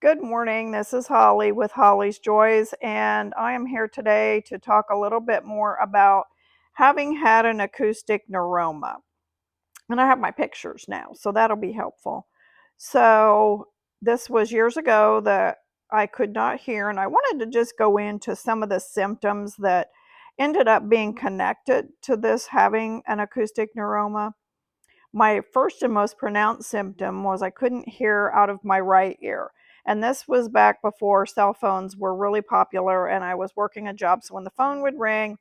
Good morning. This is Holly with Holly's Joys, and I am here today to talk a little bit more about having had an acoustic neuroma. And I have my pictures now, so that'll be helpful. So, this was years ago that I could not hear, and I wanted to just go into some of the symptoms that ended up being connected to this having an acoustic neuroma. My first and most pronounced symptom was I couldn't hear out of my right ear. And this was back before cell phones were really popular and I was working a job. So when the phone would ring,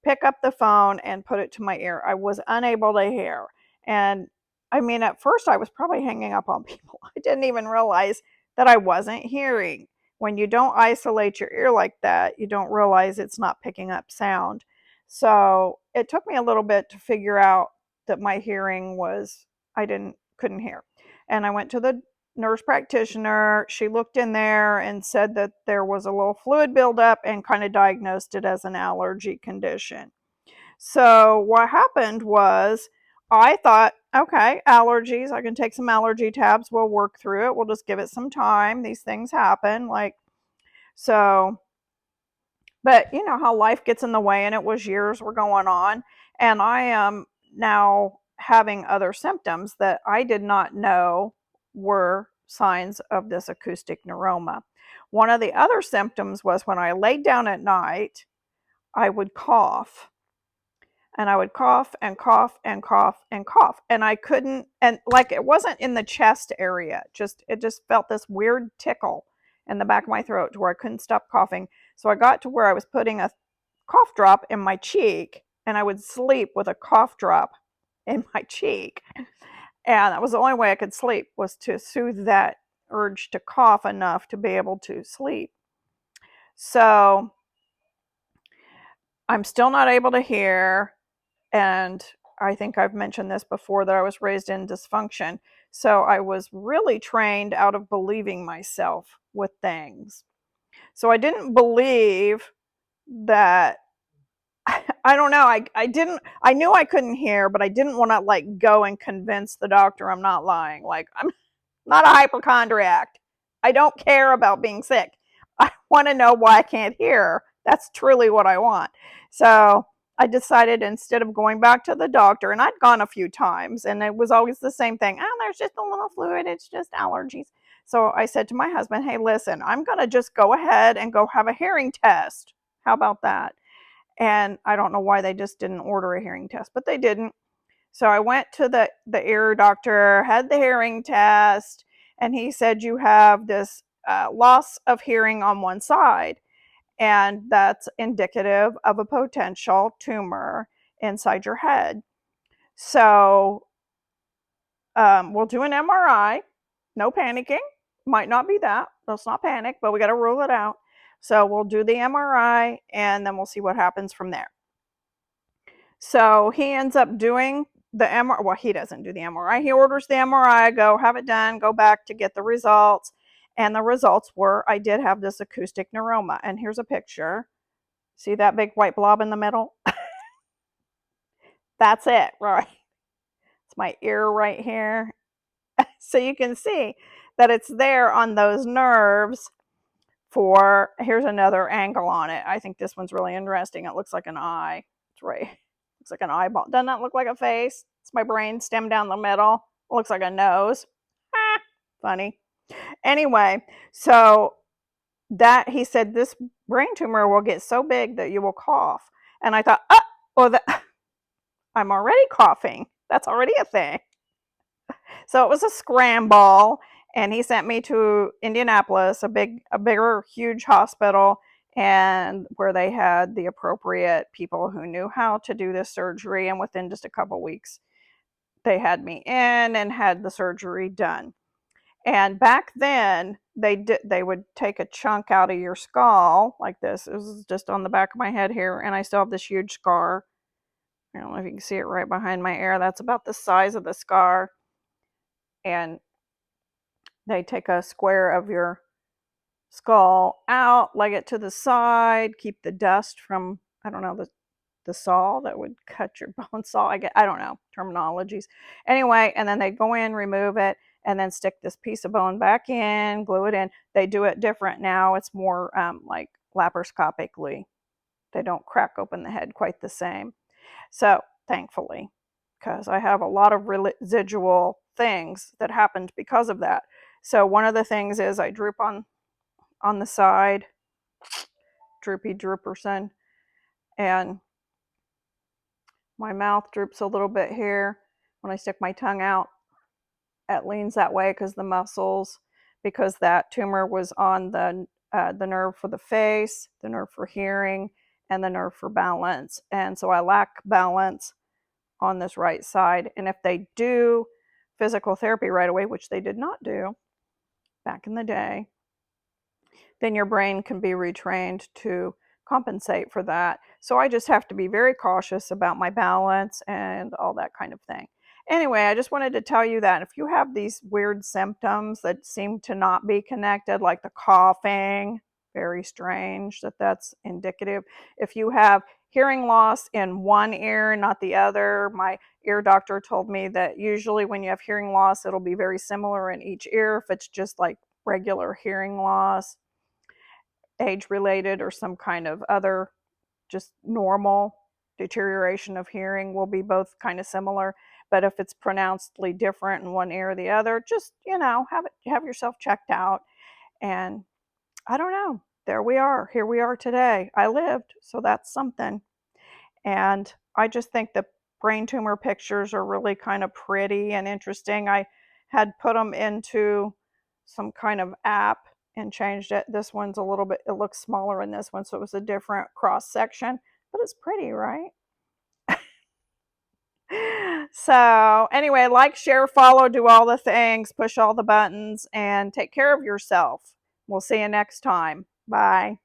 pick up the phone and put it to my ear. I was unable to hear. And I mean, at first I was probably hanging up on people. I didn't even realize that I wasn't hearing. When you don't isolate your ear like that, you don't realize it's not picking up sound. So it took me a little bit to figure out that my hearing was, couldn't hear. And I went to the nurse practitioner. She looked in there and said that there was a little fluid buildup and kind of diagnosed it as an allergy condition. So what happened was I thought, okay, allergies, I can take some allergy tabs, we'll work through it, we'll just give it some time. These things happen, so, but you know how life gets in the way, and it was years were going on, and I am now having other symptoms that I did not know were signs of this acoustic neuroma. One of the other symptoms was when I laid down at night, I would cough, and I would cough and cough and cough and cough, and I couldn't, and like it wasn't in the chest area, it just felt this weird tickle in the back of my throat to where I couldn't stop coughing. So I got to where I was putting a cough drop in my cheek, and I would sleep with a cough drop in my cheek, and that was the only way I could sleep, was to soothe that urge to cough enough to be able to sleep. So I'm still not able to hear. And I think I've mentioned this before, that I was raised in dysfunction. So I was really trained out of believing myself with things. So I didn't believe that, I don't know, I knew I couldn't hear, but I didn't want to like go and convince the doctor I'm not lying. Like, I'm not a hypochondriac. I don't care about being sick. I want to know why I can't hear. That's truly what I want. So I decided, instead of going back to the doctor, and I'd gone a few times, and it was always the same thing. Oh, there's just a little fluid. It's just allergies. So I said to my husband, hey, listen, I'm going to just go ahead and go have a hearing test. How about that? And I don't know why they just didn't order a hearing test, but they didn't. So I went to the ear doctor, had the hearing test, and he said, you have this loss of hearing on one side, and that's indicative of a potential tumor inside your head. So we'll do an MRI. No panicking. Might not be that. Let's not panic, but we got to rule it out. So we'll do the MRI, and then we'll see what happens from there. So he ends up doing the MRI. Well, he doesn't do the MRI. He orders the MRI, go have it done, go back to get the results. And the results were, I did have this acoustic neuroma. And here's a picture. See that big white blob in the middle? That's it, right? It's my ear right here. So you can see that it's there on those nerves. Here's another angle on it. I think this one's really interesting. It looks like an eye. It's right. Looks like an eyeball. Doesn't that look like a face? It's my brain stem down the middle. It looks like a nose. Ah, funny. Anyway, so that he said this brain tumor will get so big that you will cough. And I thought, I'm already coughing. That's already a thing. So it was a scramble, and he sent me to Indianapolis, a bigger, huge hospital, and where they had the appropriate people who knew how to do this surgery. And within just a couple weeks, they had me in and had the surgery done. And back then, they would take a chunk out of your skull like this. It was just on the back of my head here, and I still have this huge scar. I don't know if you can see it right behind my ear. That's about the size of the scar. And they take a square of your skull out, leg it to the side, keep the dust from, I don't know, the saw that would cut your bone saw. I don't know terminologies. Anyway, and then they go in, remove it, and then stick this piece of bone back in, glue it in. They do it different now. It's more like laparoscopically. They don't crack open the head quite the same. So, thankfully, because I have a lot of residual things that happened because of that. So, one of the things is I droop on the side, droopy drooperson, and my mouth droops a little bit here. When I stick my tongue out, it leans that way because the muscles, because that tumor was on the nerve for the face, the nerve for hearing, and the nerve for balance. And so I lack balance on this right side. And if they do physical therapy right away, which they did not do back in the day, then your brain can be retrained to compensate for that. So I just have to be very cautious about my balance and all that kind of thing. Anyway, I just wanted to tell you that if you have these weird symptoms that seem to not be connected, like the coughing, very strange that that's indicative. If you have hearing loss in one ear, not the other, my ear doctor told me that usually when you have hearing loss, it'll be very similar in each ear. If it's just like regular hearing loss, age related, or some kind of other just normal deterioration of hearing, will be both kind of similar. But if it's pronouncedly different in one ear or the other, just have yourself checked out. And I don't know, there we are, here we are today. I lived, so that's something. And I just think the brain tumor pictures are really kind of pretty and interesting. I had put them into some kind of app and changed it. This one's a little bit, it looks smaller in this one, so it was a different cross section, but it's pretty, right? So, anyway, like, share, follow, do all the things, push all the buttons, and take care of yourself. We'll see you next time. Bye.